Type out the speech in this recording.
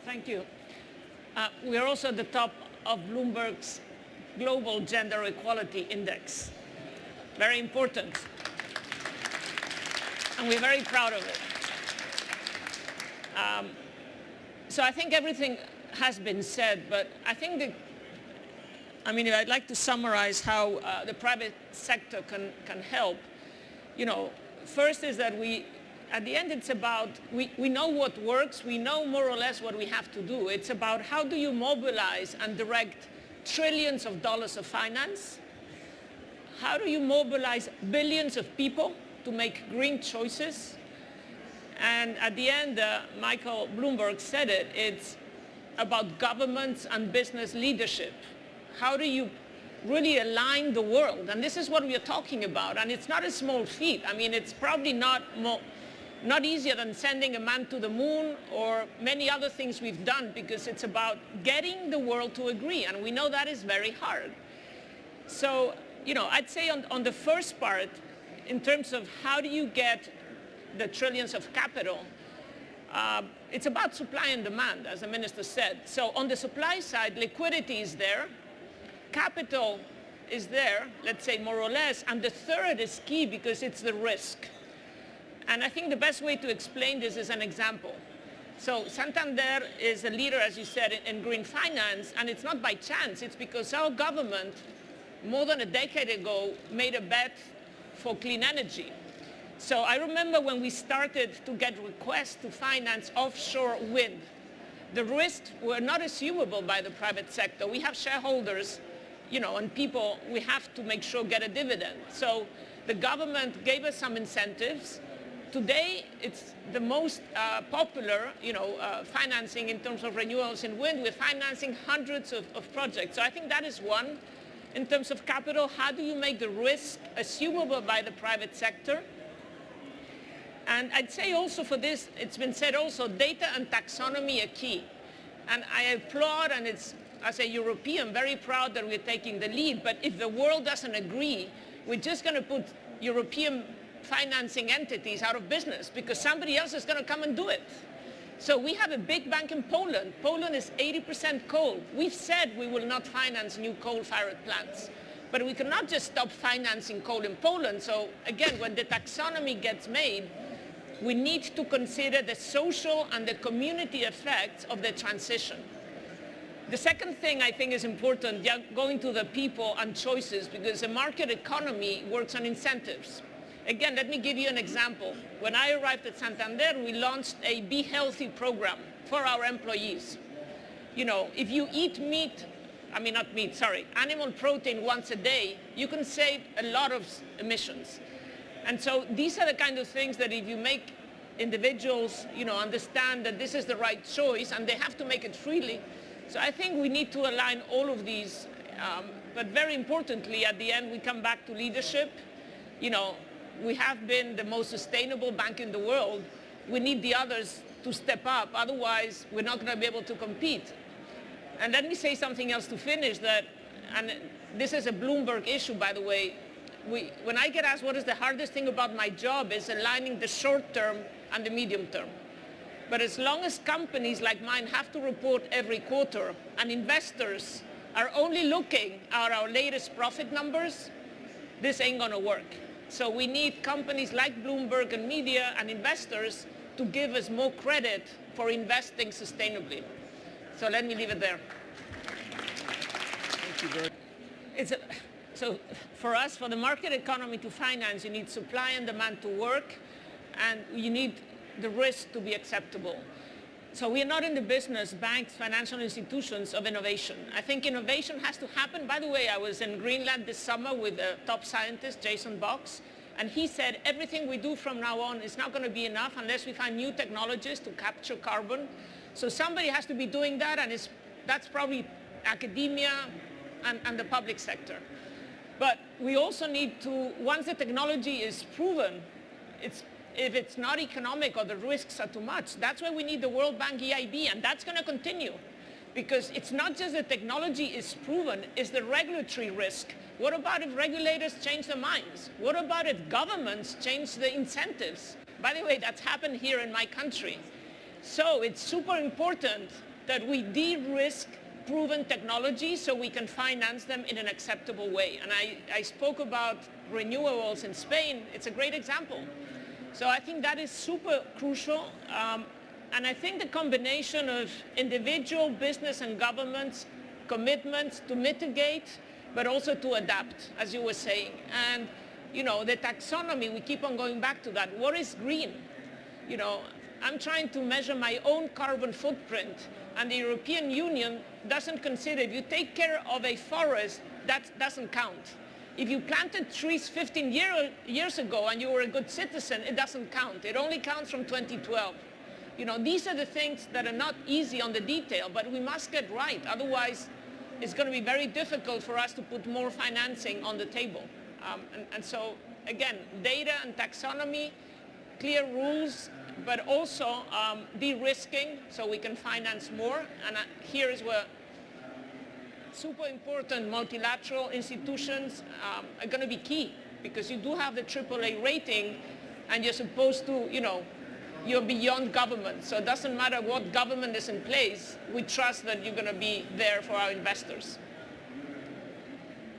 Thank you. We are also at the top of Bloomberg's Global Gender Equality Index. Very important. And we're very proud of it. So I think everything has been said, but I think I'd like to summarize how the private sector can help. First is that at the end, it's about, we know what works. We know more or less what we have to do. It's about how do you mobilize and direct trillions of dollars of finance? How do you mobilize billions of people to make green choices? And at the end, Michael Bloomberg said it, it's about governments and business leadership. How do you really align the world? And this is what we are talking about. And it's not a small feat. I mean, it's probably not easier than sending a man to the moon or many other things we've done, because it's about getting the world to agree. And we know that is very hard. So, I'd say on the first part, in terms of how do you get the trillions of capital, it's about supply and demand, as the minister said. So on the supply side, liquidity is there, capital is there, let's say more or less, and the third is key because it's the risk. And I think the best way to explain this is an example. So Santander is a leader, as you said, in green finance, and it's not by chance. It's because our government, more than a decade ago, made a bet for clean energy. So I remember when we started to get requests to finance offshore wind, the risks were not assumable by the private sector. We have shareholders, and people, we have to make sure get a dividend. So the government gave us some incentives. Today, it's the most popular, financing in terms of renewables in wind. We're financing hundreds of projects. So I think that is one. In terms of capital, how do you make the risk assumable by the private sector? And I'd say also for this, it's been said also, data and taxonomy are key. And I applaud, and it's, as a European, very proud that we're taking the lead. But if the world doesn't agree, we're just going to put European financing entities out of business because somebody else is going to come and do it. So we have a big bank in Poland. Poland is 80% coal. We've said we will not finance new coal-fired plants. But we cannot just stop financing coal in Poland. So again, when the taxonomy gets made, we need to consider the social and the community effects of the transition. The second thing I think is important, going to the people and choices, because a market economy works on incentives. Again, let me give you an example. When I arrived at Santander, we launched a Be Healthy program for our employees. If you eat animal protein once a day, you can save a lot of emissions. And so these are the kind of things that if you make individuals, understand that this is the right choice, and they have to make it freely. So I think we need to align all of these. But very importantly, at the end, we come back to leadership. We have been the most sustainable bank in the world. We need the others to step up. Otherwise, we're not going to be able to compete. And let me say something else to finish and this is a Bloomberg issue, by the way. When I get asked what is the hardest thing about my job, is aligning the short term and the medium term. But as long as companies like mine have to report every quarter and investors are only looking at our latest profit numbers, this ain't going to work. So we need companies like Bloomberg and media and investors to give us more credit for investing sustainably. So let me leave it there. Thank you very much. So for us, for the market economy to finance, you need supply and demand to work, and you need the risk to be acceptable. So we are not in the business, banks, financial institutions, of innovation. I think innovation has to happen. By the way, I was in Greenland this summer with a top scientist, Jason Box, and he said everything we do from now on is not going to be enough unless we find new technologies to capture carbon. So somebody has to be doing that, and that's probably academia and the public sector. But we also need to, once the technology is proven, if it's not economic or the risks are too much, that's why we need the World Bank EIB, and that's going to continue. Because it's not just the technology is proven, it's the regulatory risk. What about if regulators change their minds? What about if governments change the incentives? By the way, that's happened here in my country. So it's super important that we de-risk proven technology so we can finance them in an acceptable way. And I spoke about renewables in Spain. It's a great example. So I think that is super crucial. And I think the combination of individual, business, and governments' commitments to mitigate, but also to adapt, as you were saying. And, you know, the taxonomy, we keep on going back to that. What is green? You know, I'm trying to measure my own carbon footprint, and the European Union doesn't consider, if you take care of a forest, that doesn't count. If you planted trees 15 years ago and you were a good citizen, it doesn't count. It only counts from 2012. You know, these are the things that are not easy on the detail, but we must get right. Otherwise, it's going to be very difficult for us to put more financing on the table. And so, again, data and taxonomy, clear rules, but also de-risking so we can finance more. And here is where super important multilateral institutions are going to be key, because you do have the AAA rating and you're supposed to, you know, you're beyond government. So it doesn't matter what government is in place, we trust that you're going to be there for our investors.